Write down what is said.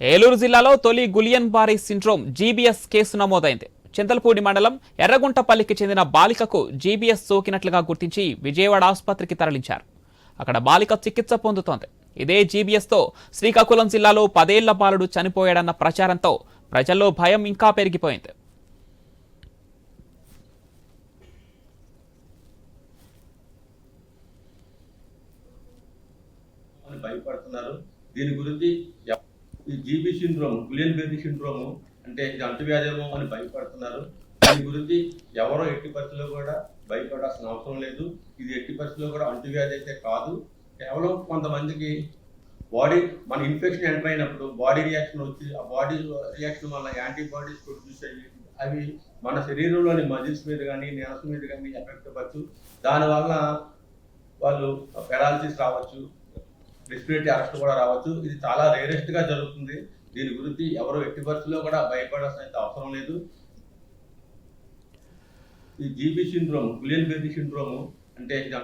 ఏలూరు జిల్లాలో తొలి గులియన్ బారీ సిండ్రోమ్ జీబీఎస్ కేసు నమోదైంది. చింతలపూడి మండలం ఎర్రగుంటపల్లికి చెందిన బాలికకు జీబీఎస్ సోకినట్లుగా గుర్తించి విజయవాడ ఆసుపత్రికి తరలించారు. అక్కడ బాలిక చికిత్స పొందుతోంది. ఇదే జీబీఎస్తో శ్రీకాకుళం జిల్లాలో 10 ఏళ్ల బాలుడు చనిపోయాడన్న ప్రచారంతో ప్రజల్లో భయం ఇంకా పెరిగిపోయింది. భయపడుతున్నారు. దీని గురించి ఈ GB syndrome, Guillain berry syndrome అంటే ఇది అంటువ్యాధేమో అని భయపడుతున్నారు. దీని గురించి ఎవరో ఎట్టి పరిస్థితుల్లో కూడా భయపడాల్సిన అవసరం లేదు. ఇది ఎట్టి పరిస్థితుల్లో కూడా అంటువ్యాధి అయితే కాదు. కేవలం కొంతమందికి మన ఇన్ఫెక్షన్ ఎంటర్ అయినప్పుడు బాడీ రియాక్షన్ వచ్చి ఆ బాడీ రియాక్షన్ వల్ల యాంటీబాడీస్ ప్రొడ్యూస్ అయ్యి అవి మన శరీరంలోని మజిల్స్ మీద కానీ నెర్వ్స్ మీద కానీ ఎఫెక్ట్ అవ్వచ్చు. దానివల్ల వాళ్ళు పెరాలసిస్ రావచ్చు, రెస్పిరేటరీ అరెస్ట్ కూడా రావచ్చు. ఇది చాలా రేరెస్ట్ గా జరుగుతుంది. దీని గురించి ఎవరు ఎట్టి పరిస్థితుల్లో కూడా భయపడాల్సిన అవసరం లేదు. ఈ GB syndrome, Guillain berry syndrome అంటే ఇది